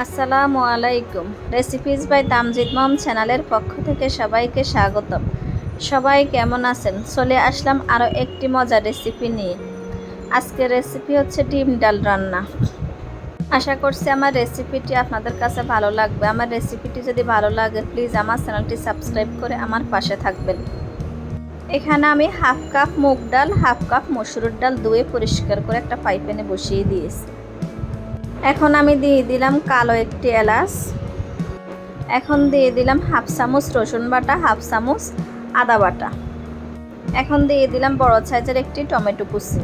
আসসালামু আলাইকুম। Recipes by Tamjid মম চ্যানেলের পক্ষ থেকে সবাইকে স্বাগতম। সবাই কেমন আছেন? চলে আসলাম আরও একটি মজার রেসিপি নিয়ে। আজকের রেসিপি হচ্ছে ডিম ডাল রান্না। আশা করছি আমার রেসিপিটি আপনাদের কাছে ভালো লাগবে। আমার রেসিপিটি যদি ভালো লাগে প্লিজ আমার চ্যানেলটি সাবস্ক্রাইব করে আমার পাশে থাকবেন। এখানে আমি হাফ কাপ মুগ ডাল, হাফ কাপ মসুর ডাল ধুয়ে পরিষ্কার করে একটা ফ্রাই প্যানে বসিয়ে দিয়েছি। এখন আমি দিয়ে দিলাম কালো একটি এলাচ। এখন দিয়ে দিলাম হাফ চামচ রসুন বাটা, হাফ চামচ আদা বাটা। এখন দিয়ে দিলাম বড় সাইজের একটি টমেটো কুচি।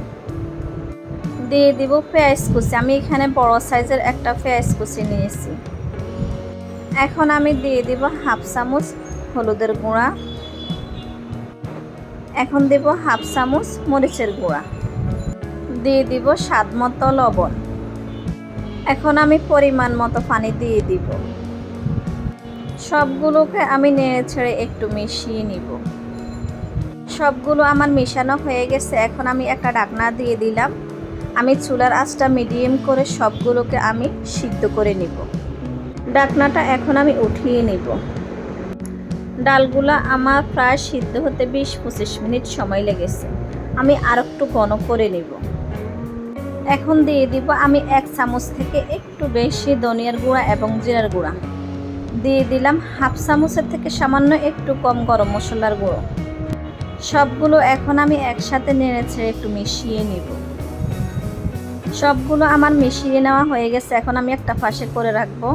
দিয়ে দিব পেঁয়াজ কুচি। আমি এখানে বড় সাইজের একটা পেঁয়াজ কুচি নিয়েছি। এখন আমি দিয়ে দিব হাফ চামচ হলুদের গুঁড়া। এখন দেব হাফ চামচ মরিচের গুঁড়া। দিয়ে দিব স্বাদ মতো লবণ। এখন আমি পরিমাণ মতো পানি দিয়ে দিব। সবগুলোকে আমি নেড়ে ছেড়ে একটু মিশিয়ে নিব। সবগুলো আমার মেশানো হয়ে গেছে। এখন আমি একটা ঢাকনা দিয়ে দিলাম। আমি চুলার আঁচটা মিডিয়াম করে সবগুলোকে আমি সিদ্ধ করে নিব। ঢাকনাটা এখন আমি উঠিয়ে নিব। ডালগুলো আমার প্রায় সিদ্ধ হতে 20-25 মিনিট সময় লেগেছে। আমি আর একটু ঘন করে নিব। এখন দিয়ে দিব আমি 1 চামচ থেকে একটু বেশি ধনিয়ার গুঁড়া এবং জিরার গুঁড়া। দিয়ে দিলাম হাফ চামচের থেকে সামান্য একটু কম গরম মশলার গুঁড়ো। সবগুলো এখন আমি একসাথে নেড়ে ছেড়ে একটু মিশিয়ে নিব। সবগুলো আমার মিশিয়ে নেওয়া হয়ে গেছে। এখন আমি একটা পাশে করে রাখবো।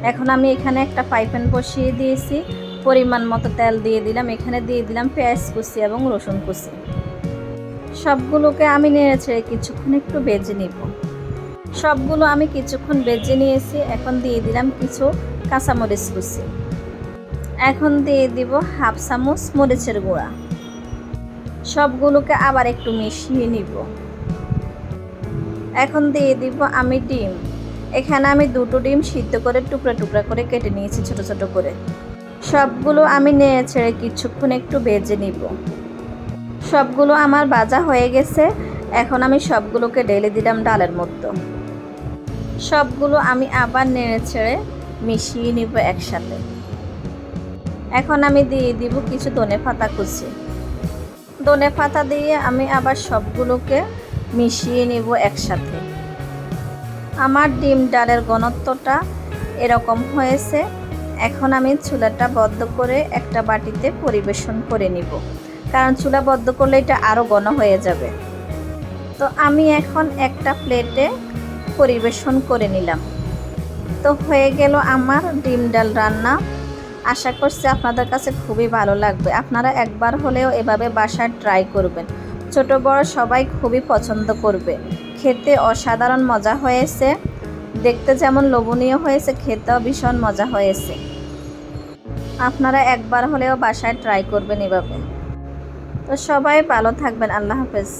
এখন আমি এখানে একটা ফ্রাই প্যান বসিয়ে দিয়েছি। পরিমাণ মতো তেল দিয়ে দিলাম। এখানে দিয়ে দিলাম পেঁয়াজ কুচি এবং রসুন কুচি। সবগুলোকে আমি নেড়ে ছেড়ে কিছুক্ষণ একটু ভেজে নিব। সবগুলো আমি কিছুক্ষণ ভেজে নিয়েছি। এখন দিয়ে দিলাম কিছু কাঁচামরিচ কুচি। এখন দিয়ে দিব হাফ চামচ মরিচের গুঁড়া। সবগুলোকে আবার একটু মিশিয়ে নিব। এখন দিয়ে দিব আমি ডিম। এখানে আমি 2টো ডিম সিদ্ধ করে টুকরা টুকরা করে কেটে নিয়েছি ছোট ছোট করে। সবগুলো আমি নেড়ে ছেড়ে কিছুক্ষণ একটু ভেজে নিব। সবগুলো আমার ভাজা হয়ে গেছে। এখন আমি সবগুলোকে ঢেলে দিলাম ডালের মধ্যে। সবগুলো আমি আবার নেড়ে ছেড়ে মিশিয়ে নিব একসাথে। এখন আমি দিয়ে দিব কিছু ধনেপাতা কুচি। ধনেপাতা দিয়ে আমি আবার সবগুলোকে মিশিয়ে নিব একসাথে। আমার ডিম ডালের ঘনত্বটা এরকম হয়েছে। এখন আমি চুলাটা বন্ধ করে একটা বাটিতে পরিবেশন করে নিব, কারণ চুলা বন্ধ করলে এটা আরও ঘন হয়ে যাবে। তো আমি এখন একটা প্লেটে পরিবেশন করে নিলাম। তো হয়ে গেল আমার ডিম ডাল রান্না। আশা করছি আপনাদের কাছে খুবই ভালো লাগবে। আপনারা একবার হলেও এভাবে বাসায় ট্রাই করবেন। ছোট বড় সবাই খুবই পছন্দ করবে। খেতে অসাধারণ মজা হয়েছে। দেখতে যেমন লোভনীয় হয়েছে, খেতেও ভীষণ মজা হয়েছে। আপনারা একবার হলেও বাসায় ট্রাই করবেন এভাবে। তো সবাই ভালো থাকবেন। আল্লাহ হাফেজ।